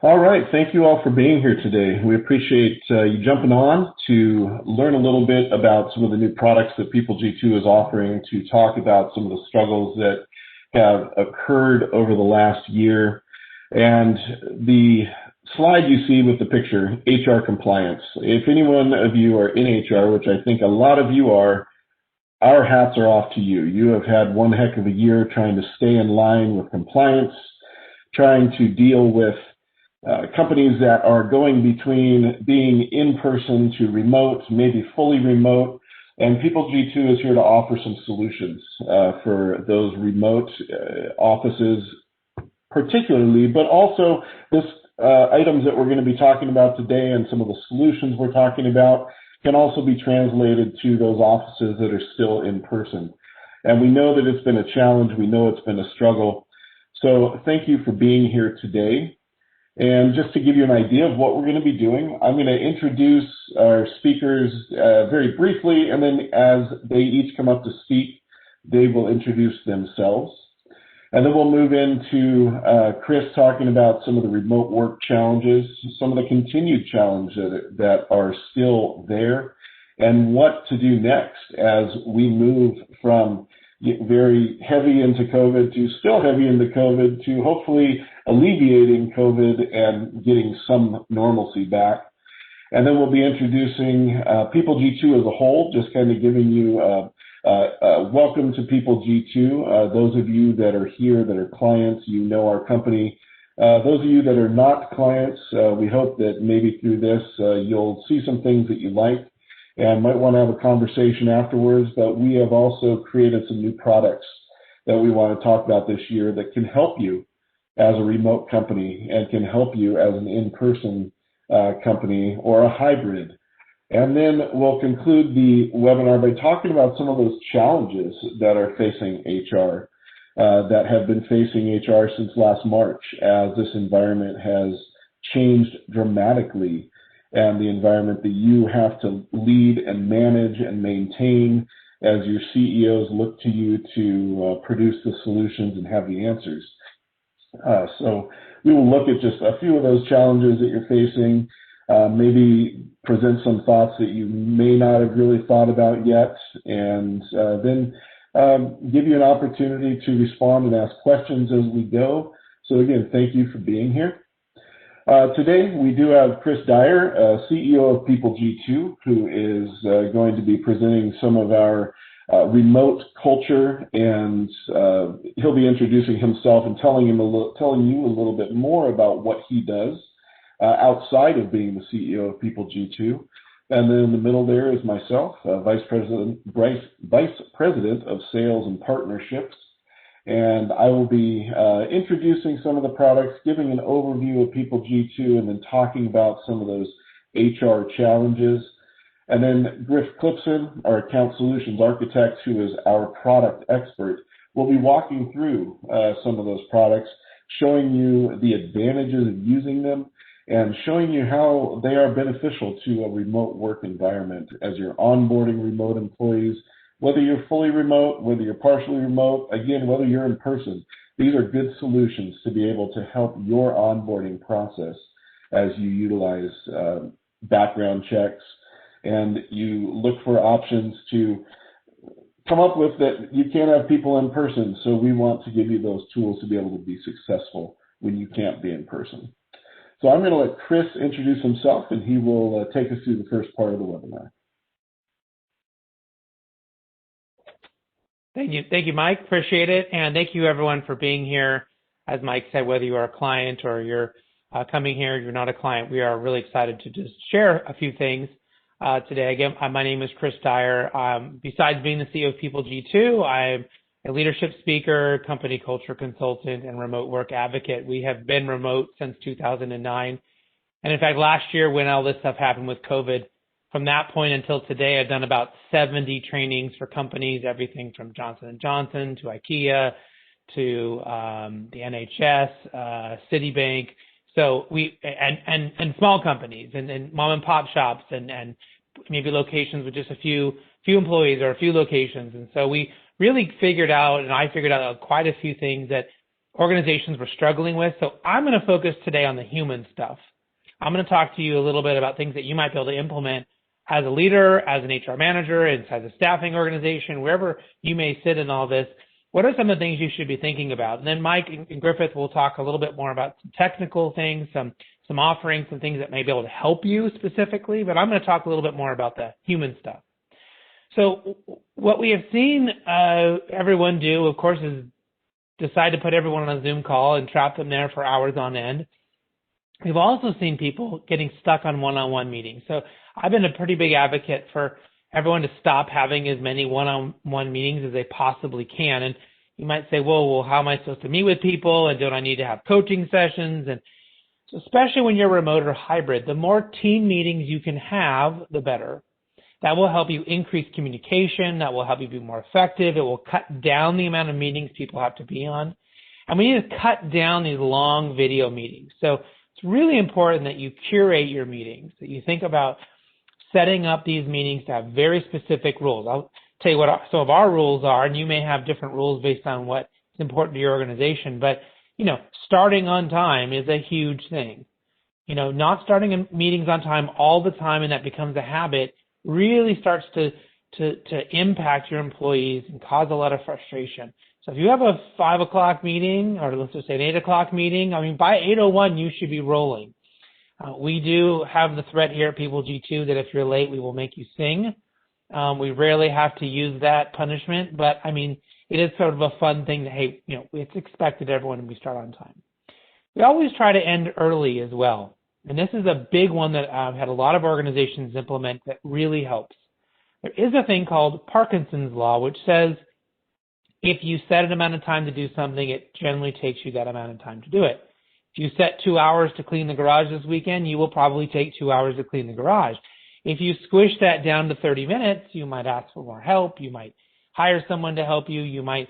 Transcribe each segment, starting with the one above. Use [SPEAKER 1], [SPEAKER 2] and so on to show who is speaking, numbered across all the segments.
[SPEAKER 1] All right. Thank you all for being here today. We appreciate you jumping on to learn a little bit about some of the new products that PeopleG2 is offering, to talk about some of the struggles that have occurred over the last year. And the slide you see with the picture, HR compliance. If any one of you are in HR, which I think a lot of you are, our hats are off to you. You have had one heck of a year trying to stay in line with compliance, trying to deal with companies that are going between being in person to remote, maybe fully remote, and PeopleG2 is here to offer some solutions for those remote offices particularly, but also this items that we're going to be talking about today and some of the solutions we're talking about can also be translated to those offices that are still in person. And we know that it's been a challenge. We know it's been a struggle. So thank you for being here today. And just to give you an idea of what we're going to be doing, I'm going to introduce our speakers very briefly, and then as they each come up to speak, they will introduce themselves. And then we'll move into Chris talking about some of the remote work challenges, some of the continued challenges that are still there, and what to do next as we move from very heavy into COVID to still heavy into COVID to hopefully alleviating COVID and getting some normalcy back. And then we'll be introducing PeopleG2 as a whole, just kind of giving you welcome to PeopleG2. Those of you that are here that are clients, you know our company. Those of you that are not clients, we hope that maybe through this you'll see some things that you like and might want to have a conversation afterwards. But we have also created some new products that we want to talk about this year that can help you as a remote company and can help you as an in-person company or a hybrid. And then we'll conclude the webinar by talking about some of those challenges that are facing HR, that have been facing HR since last March, as this environment has changed dramatically, and the environment that you have to lead and manage and maintain as your CEOs look to you to produce the solutions and have the answers. So we will look at just a few of those challenges that you're facing, maybe present some thoughts that you may not have really thought about yet, and then give you an opportunity to respond and ask questions as we go. So again, thank you for being here. Today we do have Chris Dyer, CEO of PeopleG2, who is going to be presenting some of our remote culture, and he'll be introducing himself and telling you a little bit more about what he does outside of being the CEO of PeopleG2. And then in the middle there is myself, Vice President of Sales and Partnerships. And I will be introducing some of the products, giving an overview of PeopleG2, and then talking about some of those HR challenges. And then Griff Clipson, our Account Solutions Architect, who is our product expert, will be walking through some of those products, showing you the advantages of using them, and showing you how they are beneficial to a remote work environment as you're onboarding remote employees. Whether you're fully remote, whether you're partially remote, again, whether you're in person, these are good solutions to be able to help your onboarding process as you utilize background checks and you look for options to come up with that you can't have people in person. So we want to give you those tools to be able to be successful when you can't be in person. So I'm going to let Chris introduce himself, and he will take us through the first part of the webinar.
[SPEAKER 2] Thank you, Mike. Appreciate it. And thank you, everyone, for being here. As Mike said, whether you are a client or you're coming here, you're not a client, we are really excited to just share a few things today. Again, my name is Chris Dyer. Besides being the CEO of PeopleG2, I'm a leadership speaker, company culture consultant, and remote work advocate. We have been remote since 2009. And in fact, last year when all this stuff happened with COVID, from that point until today, I've done about 70 trainings for companies, everything from Johnson & Johnson to IKEA to the NHS, Citibank. So and small companies and mom and pop shops and maybe locations with just a few employees or a few locations. And so we really figured out, and I figured out quite a few things that organizations were struggling with. So I'm going to focus today on the human stuff. I'm going to talk to you a little bit about things that you might be able to implement as a leader, as an HR manager, inside a staffing organization, wherever you may sit in all this. What are some of the things you should be thinking about? And then Mike and Griffith will talk a little bit more about some technical things, some offerings, some things that may be able to help you specifically, but I'm going to talk a little bit more about the human stuff. So what we have seen everyone do, of course, is decide to put everyone on a Zoom call and trap them there for hours on end. We've also seen people getting stuck on one-on-one meetings. So I've been a pretty big advocate for everyone to stop having as many one-on-one meetings as they possibly can. And you might say, well, how am I supposed to meet with people? And don't I need to have coaching sessions? And so especially when you're remote or hybrid, the more team meetings you can have, the better. That will help you increase communication. That will help you be more effective. It will cut down the amount of meetings people have to be on. And we need to cut down these long video meetings. So it's really important that you curate your meetings, that you think about setting up these meetings to have very specific rules. I'll tell you what some of our rules are, and you may have different rules based on what is important to your organization. But, starting on time is a huge thing. Not starting meetings on time all the time, and that becomes a habit, really starts to impact your employees and cause a lot of frustration. So if you have a 5 o'clock meeting, or let's just say an 8 o'clock meeting, by 8:01 you should be rolling. We do have the threat here at PeopleG2 that if you're late, we will make you sing. We rarely have to use that punishment, but it is sort of a fun thing that, hey, it's expected everyone to start on time. We always try to end early as well. And this is a big one that I've had a lot of organizations implement that really helps. There is a thing called Parkinson's Law, which says if you set an amount of time to do something, it generally takes you that amount of time to do it. If you set 2 hours to clean the garage this weekend, you will probably take 2 hours to clean the garage. If you squish that down to 30 minutes, you might ask for more help. You might hire someone to help you. You might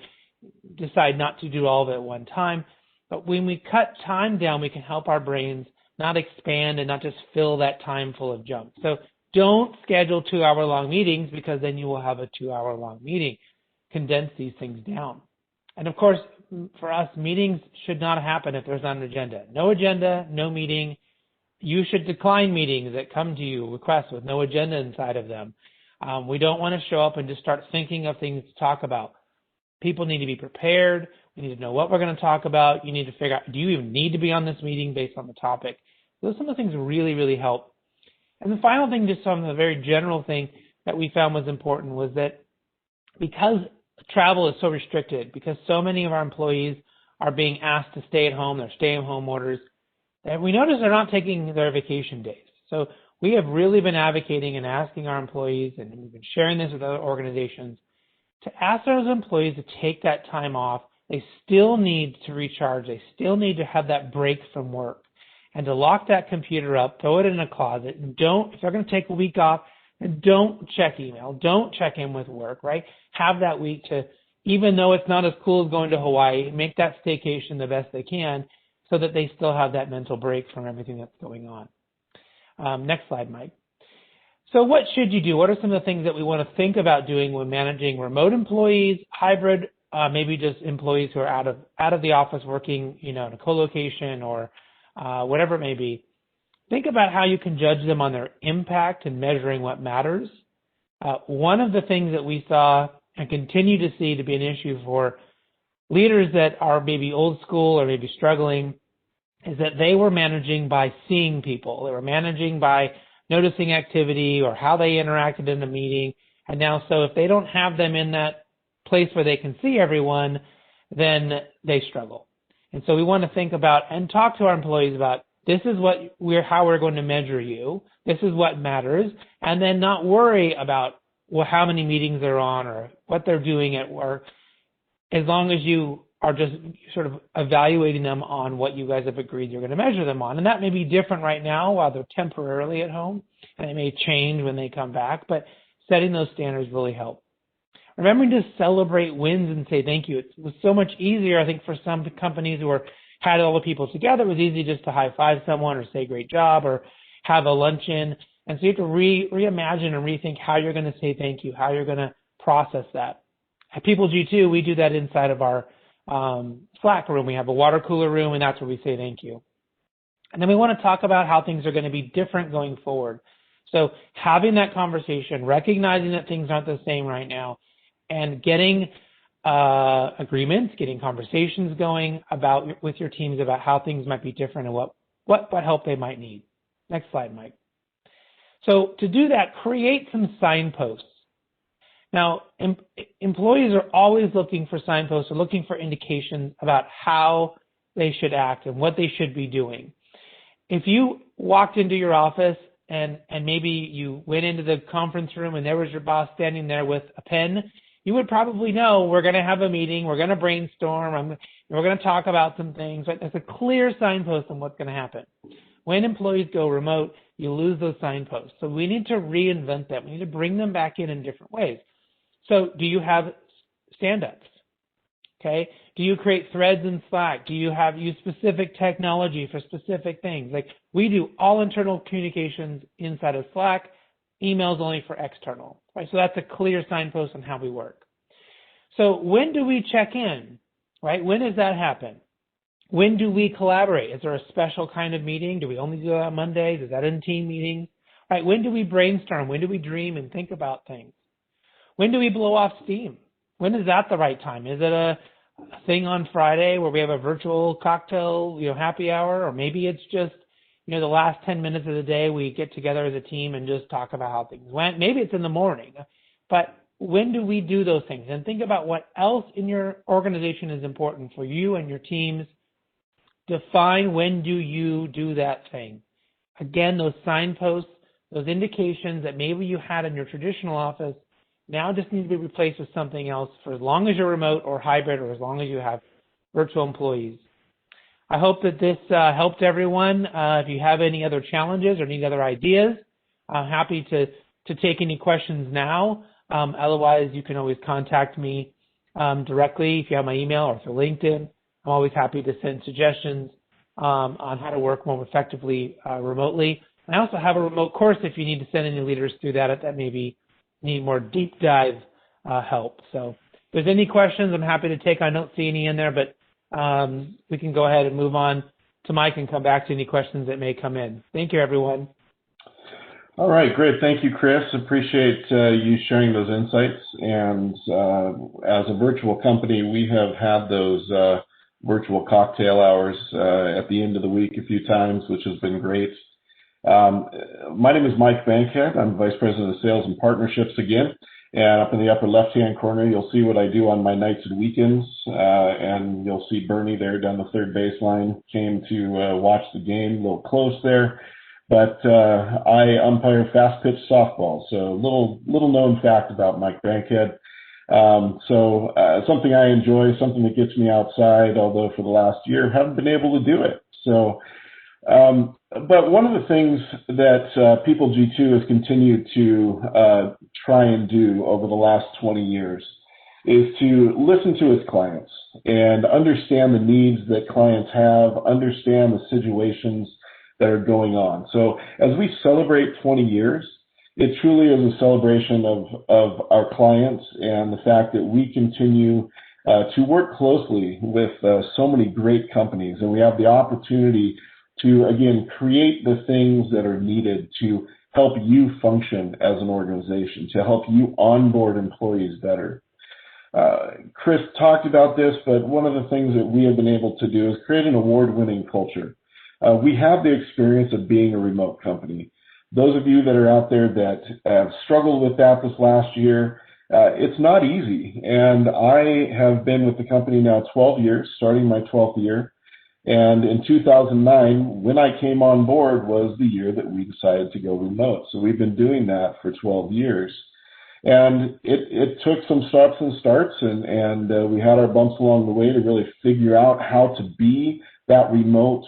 [SPEAKER 2] decide not to do all of it at one time. But when we cut time down, we can help our brains not expand and not just fill that time full of junk. So don't schedule 2-hour-long meetings, because then you will have a 2-hour-long meeting. Condense these things down. And of course, for us, meetings should not happen if there's not an agenda. No agenda, no meeting. You should decline meetings that come to you, requests with no agenda inside of them. We don't want to show up and just start thinking of things to talk about. People need to be prepared. We need to know what we're going to talk about. You need to figure out, do you even need to be on this meeting based on the topic? Those are some of the things that really, really help. And the final thing, just some of the very general thing that we found was important, was that because travel is so restricted, because so many of our employees are being asked to stay at home, they're stay-at-home orders, that we notice they're not taking their vacation days. So we have really been advocating and asking our employees, and we've been sharing this with other organizations, to ask those employees to take that time off. They still need to recharge. They still need to have that break from work, and to lock that computer up, throw it in a closet, and if they're going to take a week off, and don't check email, don't check in with work, right? Have that week to, even though it's not as cool as going to Hawaii, make that staycation the best they can so that they still have that mental break from everything that's going on. Next slide, Mike. So what should you do? What are some of the things that we want to think about doing when managing remote employees, hybrid, maybe just employees who are out of the office working, in a co-location or whatever it may be? Think about how you can judge them on their impact and measuring what matters. One of the things that we saw and continue to see to be an issue for leaders that are maybe old school or maybe struggling is that they were managing by seeing people. They were managing by noticing activity or how they interacted in the meeting. And now, so if they don't have them in that place where they can see everyone, then they struggle. And so we want to think about and talk to our employees about, this is how we're going to measure you. This is what matters. And then not worry about how many meetings they're on or what they're doing at work, as long as you are just sort of evaluating them on what you guys have agreed you're going to measure them on. And that may be different right now while they're temporarily at home, and it may change when they come back, but setting those standards really help. Remembering to celebrate wins and say thank you. It was so much easier, I think, for some companies who had all the people together. It was easy just to high five someone or say great job or have a luncheon. And so you have to reimagine and rethink how you're going to say thank you, how you're going to process that. At PeopleG2, we do that inside of our Slack room. We have a water cooler room, and that's where we say thank you. And then we want to talk about how things are going to be different going forward. So having that conversation, recognizing that things aren't the same right now, and getting agreements, getting conversations going with your teams about how things might be different and what help they might need. Next slide, Mike. So to do that, create some signposts. Now, employees are always looking for signposts or looking for indications about how they should act and what they should be doing. If you walked into your office and maybe you went into the conference room and there was your boss standing there with a pen, you would probably know we're going to have a meeting, we're going to brainstorm, we're going to talk about some things. Right? That's a clear signpost on what's going to happen. When employees go remote, you lose those signposts. So we need to reinvent them. We need to bring them back in different ways. So do you have stand-ups? Okay. Do you create threads in Slack? Do you use specific technology for specific things? Like we do all internal communications inside of Slack, emails only for external, right? So that's a clear signpost on how we work. So when do we check in, right? When does that happen? When do we collaborate? Is there a special kind of meeting? Do we only do that on Mondays? Is that in team meetings? Right? When do we brainstorm? When do we dream and think about things? When do we blow off steam? When is that the right time? Is it a thing on Friday where we have a virtual cocktail, happy hour? Or maybe it's just, the last 10 minutes of the day we get together as a team and just talk about how things went. Maybe it's in the morning. But when do we do those things? And think about what else in your organization is important for you and your teams. Define when do you do that thing. Again, those signposts, those indications that maybe you had in your traditional office now just need to be replaced with something else for as long as you're remote or hybrid or as long as you have virtual employees. I hope that this helped everyone. If you have any other challenges or any other ideas, I'm happy to take any questions now. Otherwise, you can always contact me directly if you have my email or through LinkedIn. I'm always happy to send suggestions on how to work more effectively remotely. I also have a remote course if you need to send any leaders through that maybe need more deep dive help. So if there's any questions, I'm happy to take. I don't see any in there, but we can go ahead and move on to Mike and come back to any questions that may come in. Thank you, everyone.
[SPEAKER 1] All right, great. Thank you, Chris. Appreciate you sharing those insights. And as a virtual company, we have had those virtual cocktail hours at the end of the week a few times, which has been great. My name is Mike Bankhead. I'm Vice President of Sales and Partnerships again. And up in the upper left-hand corner, you'll see what I do on my nights and weekends. And you'll see Bernie there down the third baseline came to watch the game, a little close there. But I umpire fast-pitch softball. So little known fact about Mike Bankhead. Something I enjoy, something that gets me outside, although for the last year haven't been able to do it. So, but one of the things that PeopleG2 has continued to try and do over the last 20 years is to listen to its clients and understand the needs that clients have, understand the situations that are going on. So as we celebrate 20 years, it truly is a celebration of our clients and the fact that we continue to work closely with so many great companies, and we have the opportunity to, again, create the things that are needed to help you function as an organization, to help you onboard employees better. Chris talked about this, but one of the things that we have been able to do is create an award-winning culture. We have the experience of being a remote company. Those of you that are out there that have struggled with that this last year, it's not easy. And I have been with the company now 12 years, starting my 12th year. And in 2009, when I came on board, was the year that we decided to go remote. So we've been doing that for 12 years. And it took some stops and starts, and we had our bumps along the way to really figure out how to be that remote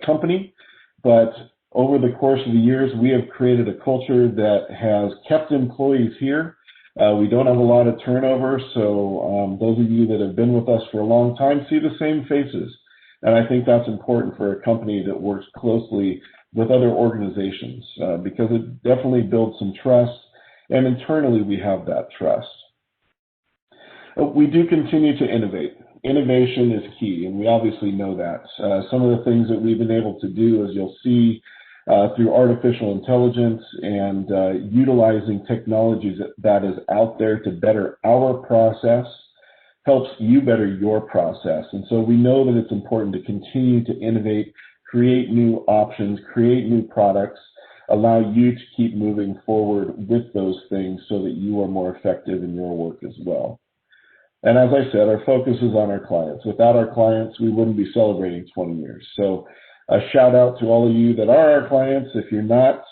[SPEAKER 1] company. But over the course of the years, we have created a culture that has kept employees here. We don't have a lot of turnover, so those of you that have been with us for a long time see the same faces. And I think that's important for a company that works closely with other organizations because it definitely builds some trust, and internally we have that trust. We do continue to innovate. innovation is key, and we obviously know that. Some of the things that we've been able to do, as you'll see, through artificial intelligence and utilizing technologies that is out there to better our process, helps you better your process. And so we know that it's important to continue to innovate, create new options, create new products, allow you to keep moving forward with those things so that you are more effective in your work as well. And as I said, our focus is on our clients. Without our clients, we wouldn't be celebrating 20 years. So a shout out to all of you that are our clients. If you're not,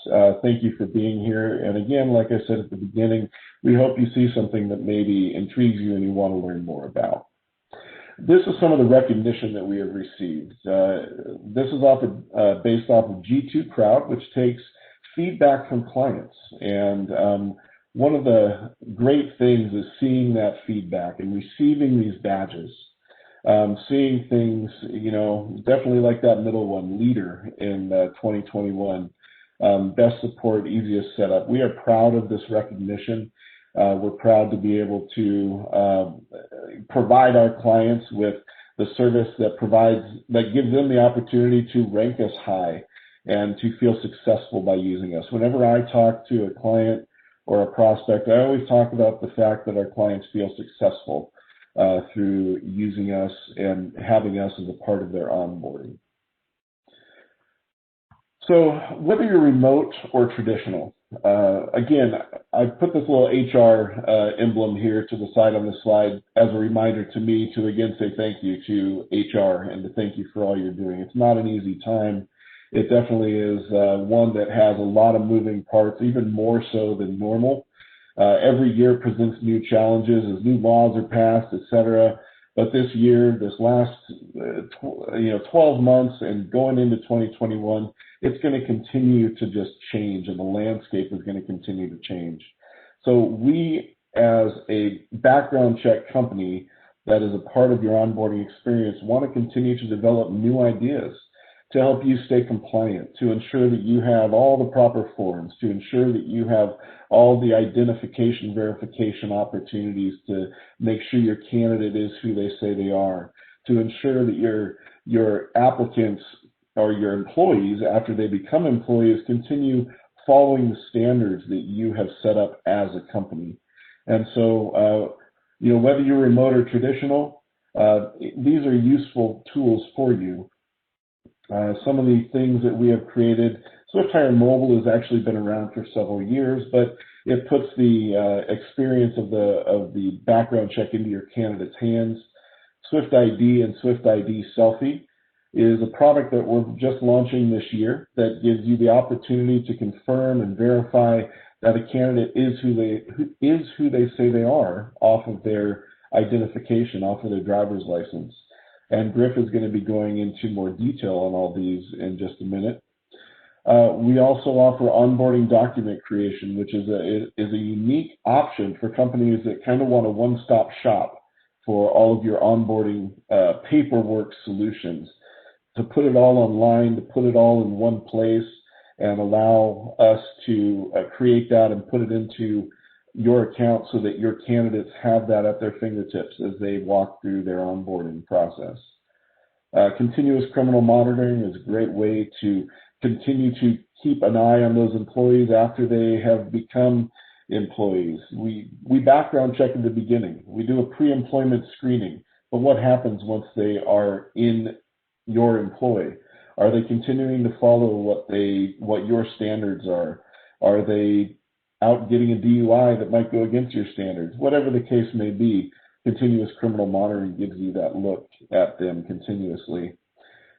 [SPEAKER 1] thank you for being here. And again, like I said at the beginning, we hope you see something that maybe intrigues you and you want to learn more about. This is some of the recognition that we have received. This is based off of G2 Crowd, which takes feedback from clients. And one of the great things is seeing that feedback and receiving these badges. Seeing things, definitely like that middle one, leader in 2021, best support, easiest setup. We are proud of this recognition. We're proud to be able to provide our clients with the service that gives them the opportunity to rank us high and to feel successful by using us. Whenever I talk to a client or a prospect, I always talk about the fact that our clients feel successful through using us and having us as a part of their onboarding. So whether you're remote or traditional, again, I put this little HR emblem here to the side on the slide as a reminder to me to again say thank you to HR and to thank you for all you're doing. It's not an easy time. It definitely is one that has a lot of moving parts, even more so than normal. Every year presents new challenges as new laws are passed, et cetera. But this year, this last 12 months and going into 2021, it's going to continue to just change, and the landscape is going to continue to change. So we, as a background check company that is a part of your onboarding experience, want to continue to develop new ideas to help you stay compliant, to ensure that you have all the proper forms, to ensure that you have all the identification, verification opportunities to make sure your candidate is who they say they are, to ensure that your applicants or your employees, after they become employees, continue following the standards that you have set up as a company. And so, whether you're remote or traditional, these are useful tools for you. Some of the things that we have created, SwiftHire Mobile has actually been around for several years, but it puts the experience of the background check into your candidate's hands. Swift ID and Swift ID Selfie is a product that we're just launching this year that gives you the opportunity to confirm and verify that a candidate is who they say they are off of their identification, off of their driver's license. And Griff is going to be going into more detail on all these in just a minute. We also offer onboarding document creation, which is a unique option for companies that kind of want a one-stop shop for all of your onboarding paperwork solutions, to put it all online, to put it all in one place, and allow us to create that and put it into your account so that your candidates have that at their fingertips as they walk through their onboarding process. Continuous criminal monitoring is a great way to continue to keep an eye on those employees after they have become employees. We background check in the beginning. We do a pre-employment screening. But what happens once they are in your employ? Are they continuing to follow what your standards are? Are they out getting a DUI that might go against your standards? Whatever the case may be, continuous criminal monitoring gives you that look at them continuously.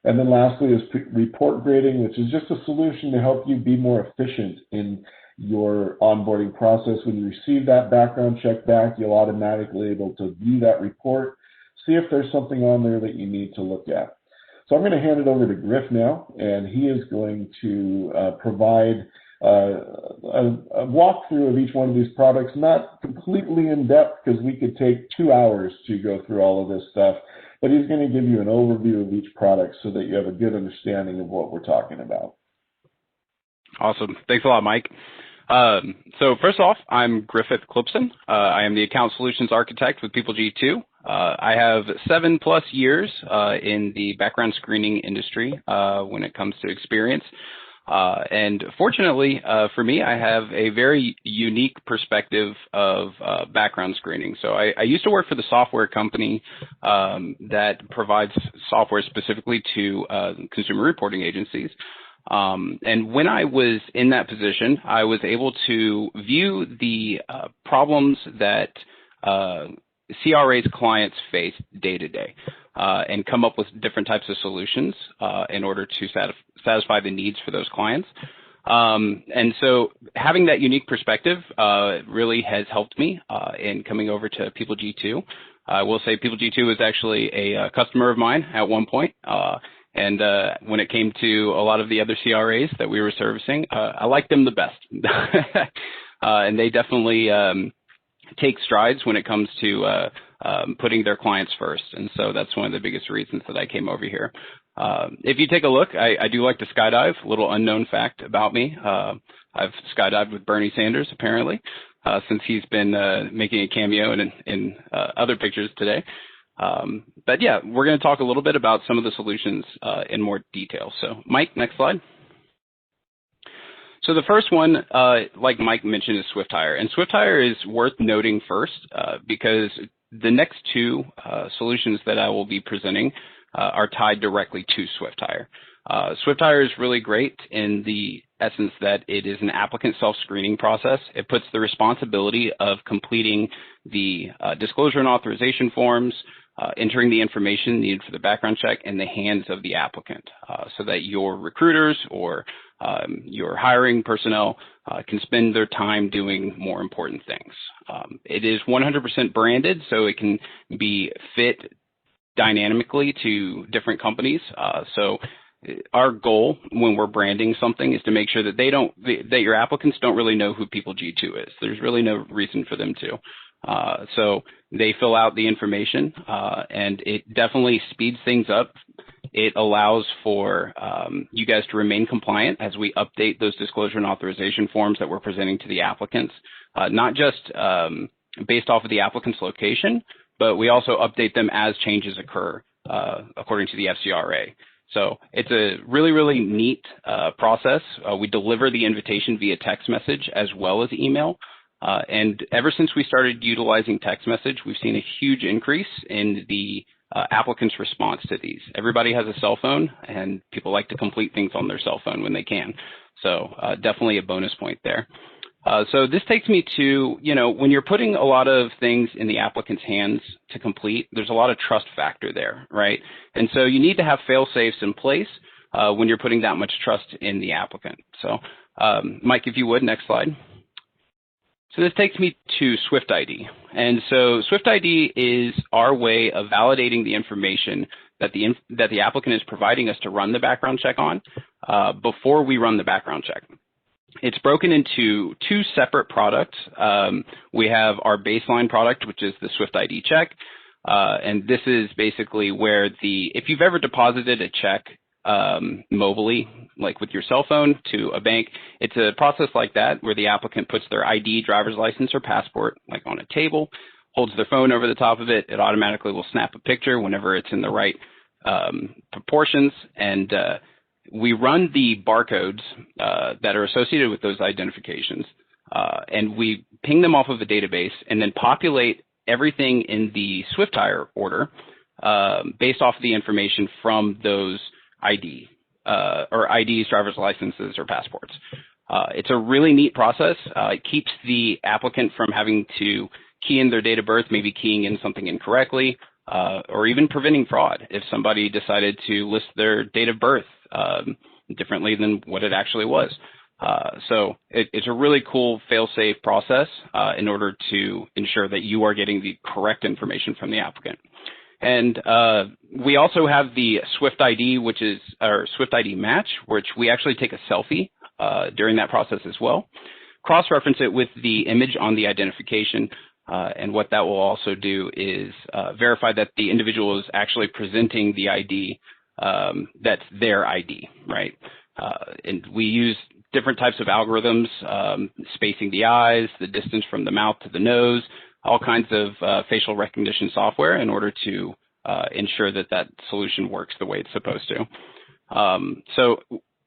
[SPEAKER 1] And then lastly is report grading, which is just a solution to help you be more efficient in your onboarding process. When you receive that background check back, you'll automatically be able to view that report, see if there's something on there that you need to look at. So I'm going to hand it over to Griff now, and he is going to provide a walkthrough of each one of these products, not completely in depth because we could take 2 hours to go through all of this stuff, but he's going to give you an overview of each product so that you have a good understanding of what we're talking about.
[SPEAKER 3] Awesome. Thanks a lot, Mike. So first off, I'm Griffith Clipson. I am the Account Solutions Architect with PeopleG2. I have 7+ years in the background screening industry when it comes to experience. And fortunately for me, I have a very unique perspective of background screening. So I used to work for the software company that provides software specifically to consumer reporting agencies. And when I was in that position, I was able to view the problems that CRA's clients face day to day and come up with different types of solutions in order to satisfy the needs for those clients. And so having that unique perspective really has helped me in coming over to PeopleG2. I will say PeopleG2 was actually a customer of mine at one point. And when it came to a lot of the other CRAs that we were servicing, I liked them the best. And they definitely take strides when it comes to putting their clients first. And so that's one of the biggest reasons that I came over here. If you take a look, I do like to skydive. A little unknown fact about me. I've skydived with Bernie Sanders, apparently, since he's been making a cameo in other pictures today. But yeah, we're going to talk a little bit about some of the solutions in more detail. So Mike, next slide. So the first one, like Mike mentioned, is SwiftHire. And SwiftHire is worth noting first because the next two solutions that I will be presenting are tied directly to SwiftHire. SwiftHire is really great in the essence that it is an applicant self-screening process. It puts the responsibility of completing the disclosure and authorization forms, entering the information needed for the background check in the hands of the applicant so that your recruiters or your hiring personnel can spend their time doing more important things. It is 100% branded, so it can be fit dynamically to different companies. So our goal when we're branding something is to make sure that that your applicants don't really know who PeopleG2 is. There's really no reason for them to. So they fill out the information, and it definitely speeds things up. It allows for you guys to remain compliant as we update those disclosure and authorization forms that we're presenting to the applicants, not just based off of the applicant's location, but we also update them as changes occur according to the FCRA. So it's a really, really neat process. We deliver the invitation via text message as well as email. And ever since we started utilizing text message, we've seen a huge increase in the applicants' response to these. Everybody has a cell phone, and people like to complete things on their cell phone when they can. So definitely a bonus point there. So this takes me to, when you're putting a lot of things in the applicant's hands to complete, there's a lot of trust factor there, right? And so you need to have fail-safes in place when you're putting that much trust in the applicant. So Mike, if you would, next slide. So this takes me to SwiftID. And so SwiftID is our way of validating the information that the applicant is providing us to run the background check on before we run the background check. It's broken into two separate products. We have our baseline product, which is the SwiftID check. And this is basically where if you've ever deposited a check mobily, like with your cell phone to a bank, it's a process like that where the applicant puts their ID, driver's license, or passport like on a table, holds their phone over the top of it. It automatically will snap a picture whenever it's in the right proportions, and we run the barcodes that are associated with those identifications, and we ping them off of a database and then populate everything in the SwiftHire order based off of the information from those ID or IDs, driver's licenses, or passports. It's a really neat process. It keeps the applicant from having to key in their date of birth, maybe keying in something incorrectly, or even preventing fraud if somebody decided to list their date of birth differently than what it actually was. So it's a really cool fail-safe process in order to ensure that you are getting the correct information from the applicant. And we also have the SwiftID, which is our SwiftID match, which we actually take a selfie during that process as well. Cross-reference it with the image on the identification, and what that will also do is verify that the individual is actually presenting the ID that's their ID, right? And we use different types of algorithms, spacing the eyes, the distance from the mouth to the nose, all kinds of facial recognition software in order to ensure that that solution works the way it's supposed to. So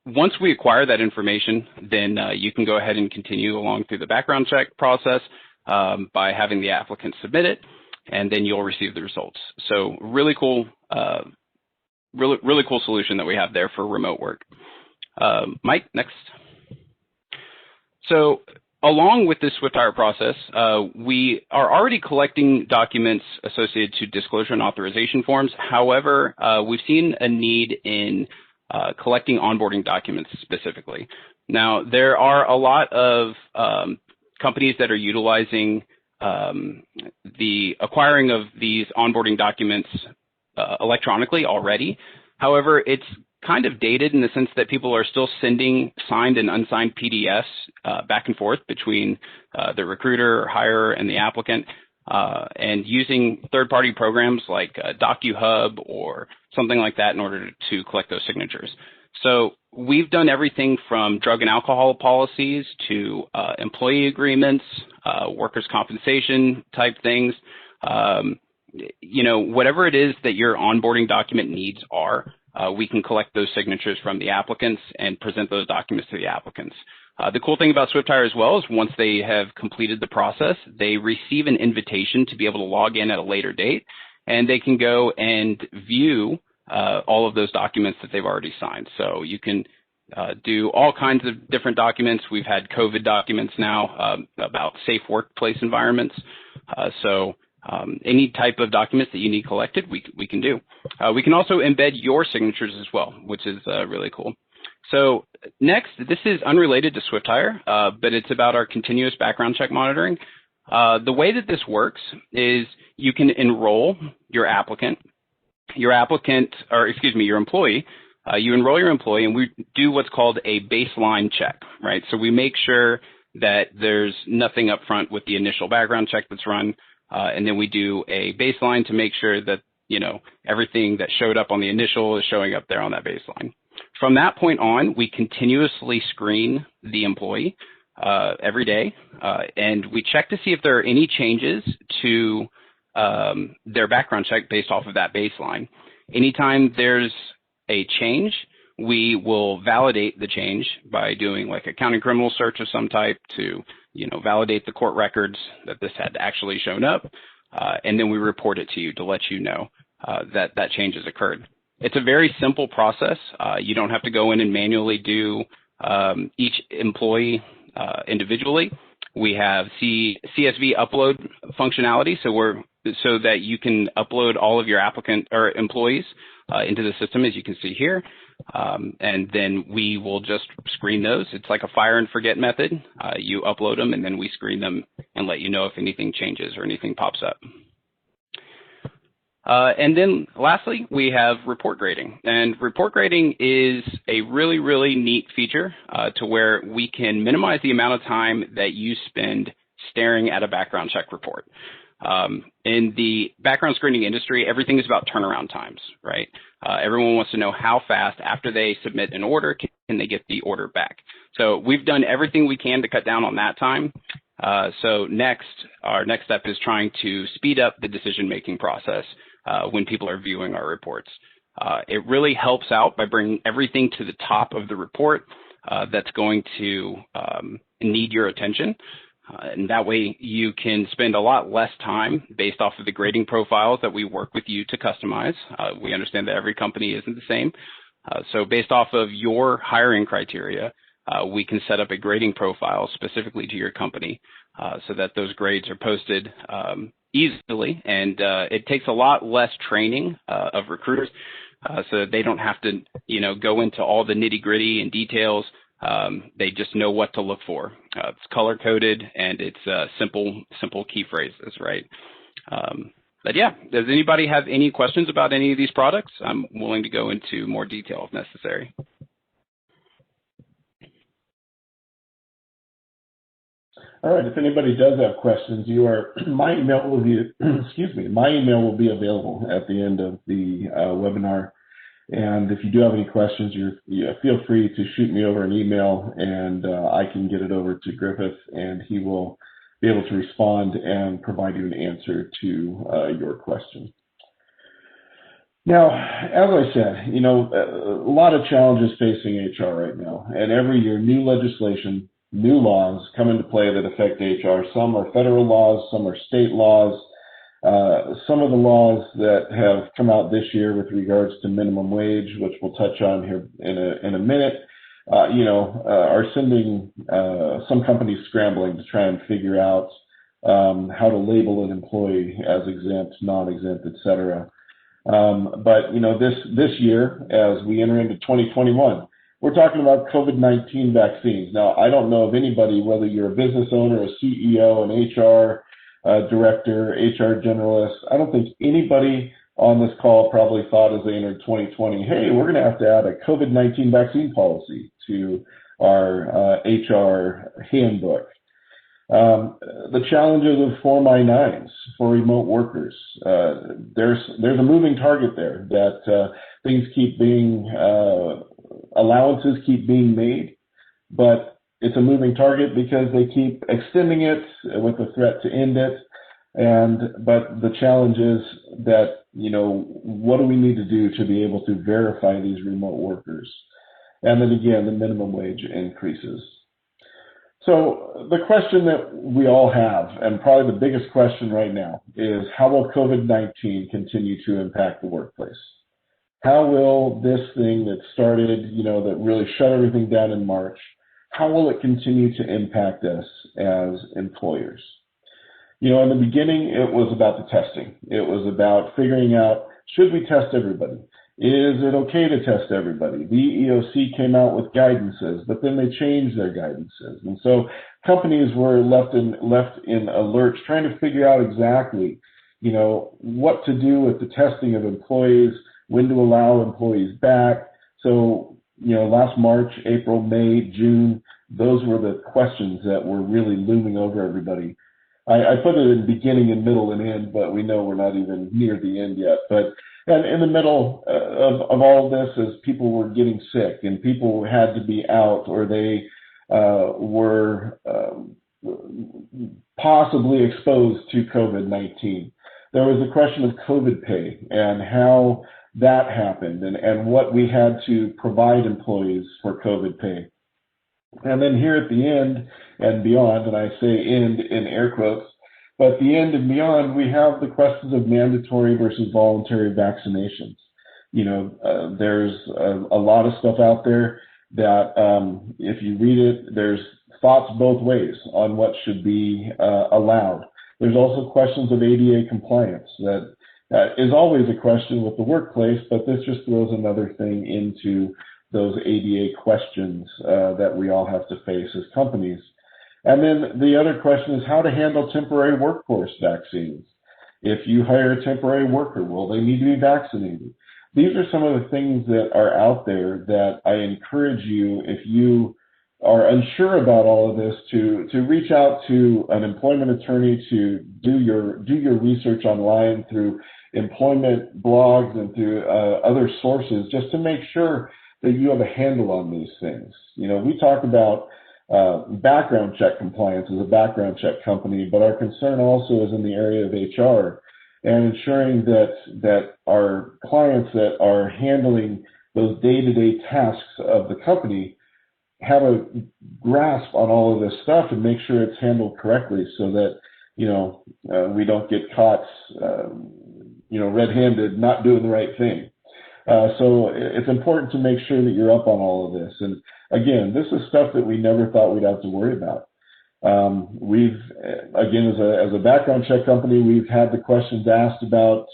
[SPEAKER 3] once we acquire that information, then you can go ahead and continue along through the background check process by having the applicant submit it, and then you'll receive the results. So really cool, really cool solution that we have there for remote work. Mike, next. So along with this SwiftHire process, we are already collecting documents associated to disclosure and authorization forms. However, we've seen a need in collecting onboarding documents specifically. Now, there are a lot of companies that are utilizing the acquiring of these onboarding documents electronically already. However, it's kind of dated in the sense that people are still sending signed and unsigned PDFs back and forth between the recruiter or hirer and the applicant, and using third-party programs like DocuHub or something like that in order to collect those signatures. So we've done everything from drug and alcohol policies to employee agreements, workers' compensation type things. You know, whatever it is that your onboarding document needs are, we can collect those signatures from the applicants and present those documents to the applicants. The cool thing about SwiftHire as well is once they have completed the process, they receive an invitation to be able to log in at a later date, and they can go and view all of those documents that they've already signed. So you can do all kinds of different documents. We've had COVID documents now about safe workplace environments. Any type of documents that you need collected, we can do. We can also embed your signatures as well, which is really cool. So next, this is unrelated to SwiftHire, but it's about our continuous background check monitoring. The way that this works is you can enroll your employee. You enroll your employee, and we do what's called a baseline check, right? So we make sure that there's nothing up front with the initial background check that's run. And then we do a baseline to make sure that, you know, everything that showed up on the initial is showing up there on that baseline. From that point on, we continuously screen the employee every day, and we check to see if there are any changes to their background check based off of that baseline. Anytime there's a change, we will validate the change by doing like a county criminal search of some type to, you know, validate the court records that this had actually shown up, and then we report it to you to let you know that that change has occurred. It's a very simple process. You don't have to go in and manually do each employee individually. We have CSV upload functionality, so that you can upload all of your applicant or employees into the system, as you can see here. And then we will just screen those. It's like a fire and forget method. You upload them, and then we screen them and let you know if anything changes or anything pops up. And then lastly, we have report grading. And report grading is a really, really neat feature to where we can minimize the amount of time that you spend staring at a background check report. In the background screening industry, everything is about turnaround times, right? Everyone wants to know how fast after they submit an order can they get the order back. So we've done everything we can to cut down on that time. So our next step is trying to speed up the decision-making process when people are viewing our reports. It really helps out by bringing everything to the top of the report that's going to need your attention. And that way you can spend a lot less time based off of the grading profiles that we work with you to customize. We understand that every company isn't the same. So based off of your hiring criteria, we can set up a grading profile specifically to your company so that those grades are posted easily. And it takes a lot less training of recruiters so that they don't have to, you know, go into all the nitty-gritty and details. They just know what to look for. It's color coded and it's simple key phrases, right? But yeah, does anybody have any questions about any of these products? I'm willing to go into more detail if necessary.
[SPEAKER 1] All right. If anybody does have questions, my email will be my email will be available at the end of the webinar. And if you do have any questions, feel free to shoot me over an email, and I can get it over to Griffith, and he will be able to respond and provide you an answer to your question. Now, as I said, a lot of challenges facing HR right now, and every year new legislation, new laws come into play that affect HR. Some are federal laws, some are state laws. Some of the laws that have come out this year with regards to minimum wage, which we'll touch on here in a minute, are sending some companies scrambling to try and figure out how to label an employee as exempt, non-exempt, et cetera. But this year, as we enter into 2021, we're talking about COVID-19 vaccines. Now, I don't know of anybody, whether you're a business owner, a CEO, an HR director, HR generalist, I don't think anybody on this call probably thought as they entered 2020, hey, we're going to have to add a COVID-19 vaccine policy to our HR handbook. The challenges of Form I-9s for remote workers. There's a moving target there that things keep being, allowances keep being made, but it's a moving target because they keep extending it with the threat to end it. But the challenge is that, what do we need to do to be able to verify these remote workers? And then again, the minimum wage increases. So the question that we all have, and probably the biggest question right now, is how will COVID-19 continue to impact the workplace? How will this thing that started, that really shut everything down in March, how will it continue to impact us as employers? In the beginning, it was about the testing. It was about figuring out, should we test everybody? Is it okay to test everybody? The EEOC came out with guidances, but then they changed their guidances. And so companies were left in a lurch trying to figure out exactly, what to do with the testing of employees, when to allow employees back. So, last March, April, May, June, those were the questions that were really looming over everybody. I put it in beginning and middle and end, but we know we're not even near the end yet. But and in the middle of all of this, as people were getting sick and people had to be out, or they were possibly exposed to COVID-19, there was the question of COVID pay and how that happened and what we had to provide employees for COVID pay. And then here at the end and beyond, and I say end in air quotes, but the end and beyond, we have the questions of mandatory versus voluntary vaccinations. There's a lot of stuff out there that if you read it, there's thoughts both ways on what should be allowed. There's also questions of ADA compliance that is always a question with the workplace, but this just throws another thing into those ADA questions that we all have to face as companies. And then the other question is how to handle temporary workforce vaccines. If you hire a temporary worker, will they need to be vaccinated? These are some of the things that are out there that I encourage you, if you are unsure about all of this, to reach out to an employment attorney, to do your research online through employment blogs and through other sources, just to make sure that you have a handle on these things. We talk about background check compliance as a background check company, but our concern also is in the area of HR and ensuring that our clients that are handling those day-to-day tasks of the company have a grasp on all of this stuff and make sure it's handled correctly so that, we don't get caught, red-handed, not doing the right thing. So it's important to make sure that you're up on all of this. And again, this is stuff that we never thought we'd have to worry about. We've, again, as a background check company, we've had the questions asked about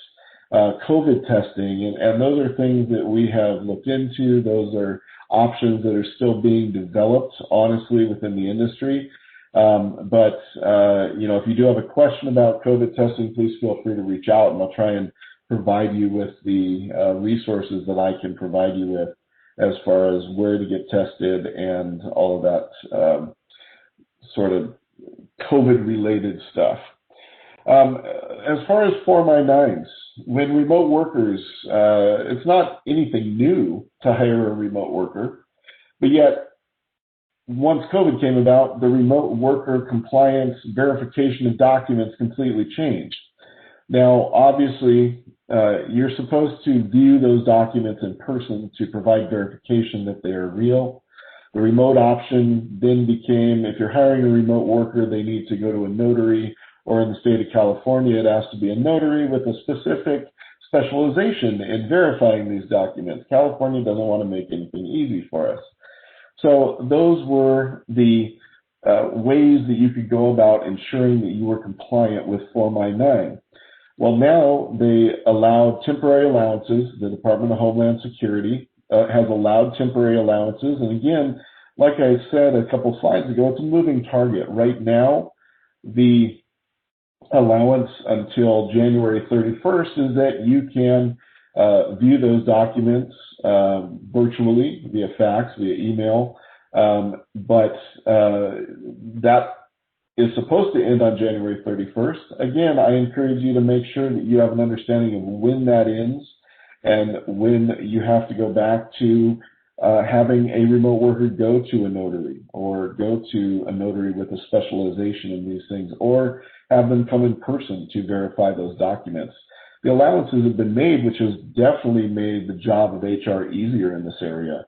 [SPEAKER 1] COVID testing, and those are things that we have looked into. Those are options that are still being developed, honestly, within the industry. But if you do have a question about COVID testing, please feel free to reach out, and I'll try and provide you with the resources that I can provide you with as far as where to get tested and all of that sort of COVID-related stuff. As far as Form I-9s, when remote workers, it's not anything new to hire a remote worker, but yet once COVID came about, the remote worker compliance verification of documents completely changed. Now, obviously, you're supposed to view those documents in person to provide verification that they are real. The remote option then became, if you're hiring a remote worker, they need to go to a notary, or in the state of California, it has to be a notary with a specific specialization in verifying these documents. California doesn't want to make anything easy for us. So those were the ways that you could go about ensuring that you were compliant with Form I-9. Well, now they allow temporary allowances. The Department of Homeland Security has allowed temporary allowances. And again, like I said a couple slides ago, it's a moving target. Right now, the allowance until January 31st is that you can view those documents virtually, via fax, via email, but that is supposed to end on January 31st. Again, I encourage you to make sure that you have an understanding of when that ends and when you have to go back to having a remote worker go to a notary, or go to a notary with a specialization in these things, or have them come in person to verify those documents. The allowances have been made, which has definitely made the job of HR easier in this area.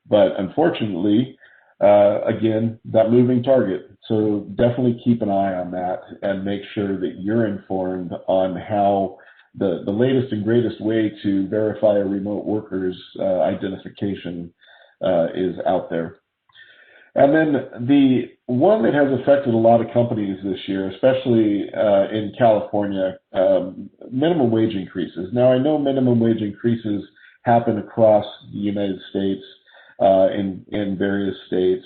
[SPEAKER 1] But unfortunately, again, that moving target. So definitely keep an eye on that and make sure that you're informed on how the latest and greatest way to verify a remote worker's identification is out there. And then the one that has affected a lot of companies this year, especially in California, minimum wage increases. Now, I know minimum wage increases happen across the United States in various states.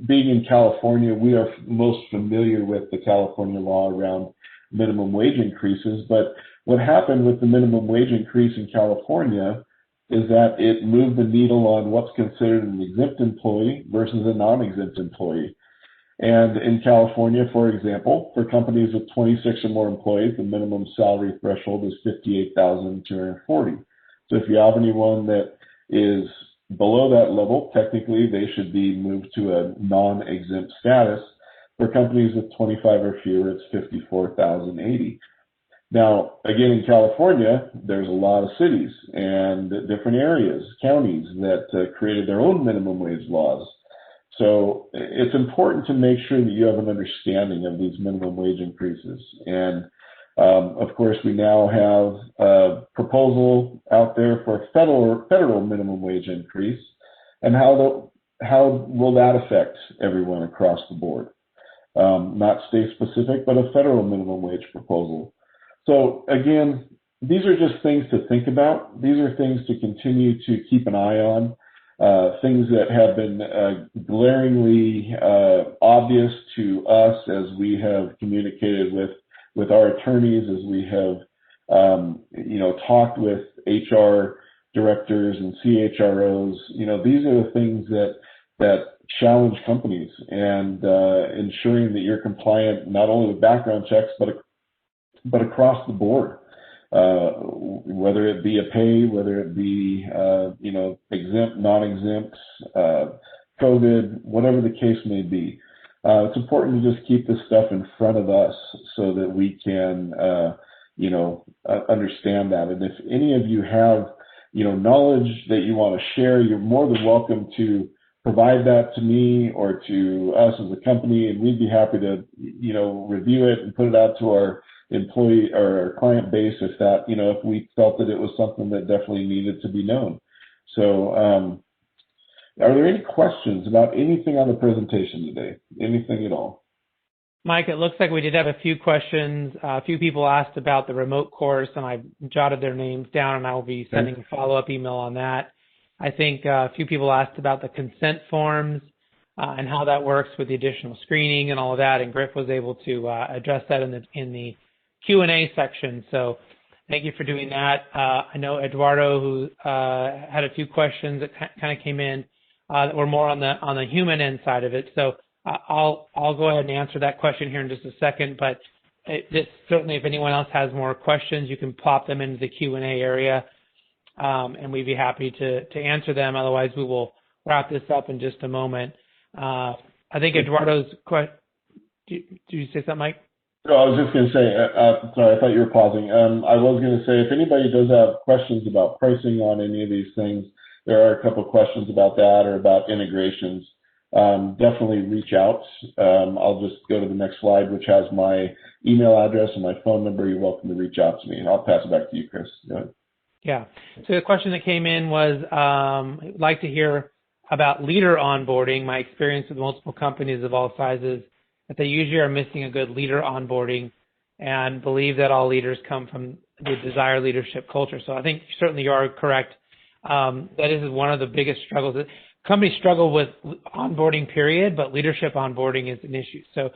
[SPEAKER 1] Being in California, we are most familiar with the California law around minimum wage increases. But what happened with the minimum wage increase in California is that it moved the needle on what's considered an exempt employee versus a non-exempt employee. And in California, for example, for companies with 26 or more employees, the minimum salary threshold is $58,240. So if you have anyone that is below that level, technically they should be moved to a non-exempt status. For companies with 25 or fewer, it's $54,080. Now, again, in California, there's a lot of cities and different areas, counties that created their own minimum wage laws. So it's important to make sure that you have an understanding of these minimum wage increases. And of course, we now have a proposal out there for a federal minimum wage increase, and how will that affect everyone across the board? Not state specific, but a federal minimum wage proposal. So again, these are just things to think about. These are things to continue to keep an eye on, things that have been glaringly obvious to us as we have communicated with our attorneys, as we have talked with HR directors and CHROs. These are the things that challenge companies, and ensuring that you're compliant not only with background checks but across the board, whether it be a pay, whether it be exempt, non-exempt, COVID, whatever the case may be. It's important to just keep this stuff in front of us so that we can understand that. And if any of you have knowledge that you want to share, you're more than welcome to provide that to me or to us as a company, and we'd be happy to review it and put it out to our employee or our client base if we felt that it was something that definitely needed to be known. So are there any questions about anything on the presentation today? Anything at all?
[SPEAKER 2] Mike, it looks like we did have a few questions. A few people asked about the remote course, and I jotted their names down, and I will be sending a follow-up email on that. I think a few people asked about the consent forms and how that works with the additional screening and all of that, and Griff was able to address that in the Q&A section. So thank you for doing that. I know Eduardo, who had a few questions that kind of came in that were more on the human end side of it. So I'll go ahead and answer that question here in just a second. But certainly, if anyone else has more questions, you can pop them into the Q&A area, and we'd be happy to answer them. Otherwise, we will wrap this up in just a moment. I think Eduardo's question. Did you say something, Mike?
[SPEAKER 1] No, I was just going to say, sorry, I thought you were pausing. I was going to say, if anybody does have questions about pricing on any of these things, there are a couple of questions about that or about integrations. Definitely reach out. I'll just go to the next slide, which has my email address and my phone number. You're welcome to reach out to me, and I'll pass it back to you, Chris. Go ahead.
[SPEAKER 2] Yeah. So the question that came in was, I'd like to hear about leader onboarding. My experience with multiple companies of all sizes, that they usually are missing a good leader onboarding, and believe that all leaders come from the desired leadership culture. So I think certainly you are correct. That is one of the biggest struggles. Companies struggle with onboarding, period, but leadership onboarding is an issue. So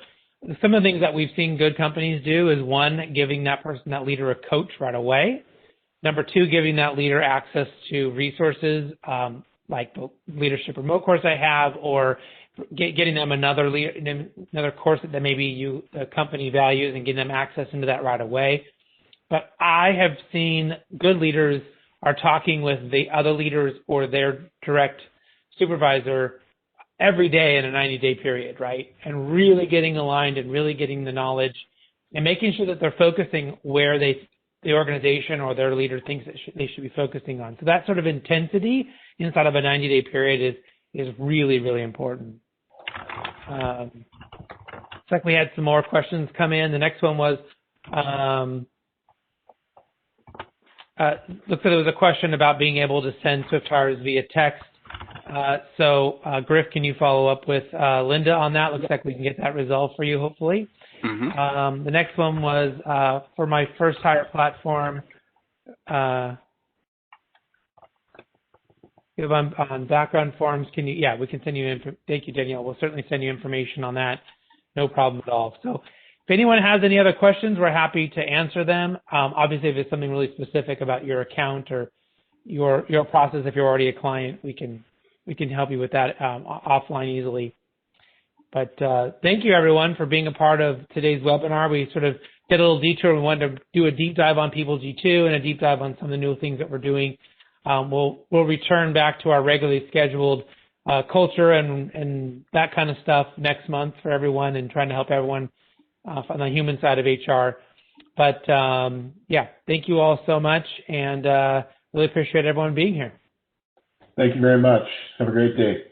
[SPEAKER 2] some of the things that we've seen good companies do is, one, giving that person, that leader, a coach right away. Number two, giving that leader access to resources, like the leadership remote course I have, or getting them another course that maybe the company values, and getting them access into that right away. But I have seen good leaders are talking with the other leaders or their direct supervisor every day in a 90-day period, right? And really getting aligned and really getting the knowledge and making sure that they're focusing where the organization or their leader thinks they should be focusing on. So that sort of intensity inside of a 90-day period is really, really important. Looks like we had some more questions come in. The next one was, looks like there was a question about being able to send SwiftHires via text. Griff, can you follow up with Linda on that? Looks like we can get that resolved for you, hopefully. Mm-hmm. The next one was for my first hire platform. On background forms, can you? Yeah, we can send you. Thank you, Danielle. We'll certainly send you information on that. No problem at all. So, if anyone has any other questions, we're happy to answer them. Obviously, if it's something really specific about your account or your process, if you're already a client, we can help you with that offline easily. But thank you, everyone, for being a part of today's webinar. We sort of did a little detour. We wanted to do a deep dive on PeopleG2 and a deep dive on some of the new things that we're doing. We'll return back to our regularly scheduled culture and that kind of stuff next month for everyone, and trying to help everyone on the human side of HR. But yeah, thank you all so much, and really appreciate everyone being here.
[SPEAKER 1] Thank you very much. Have a great day.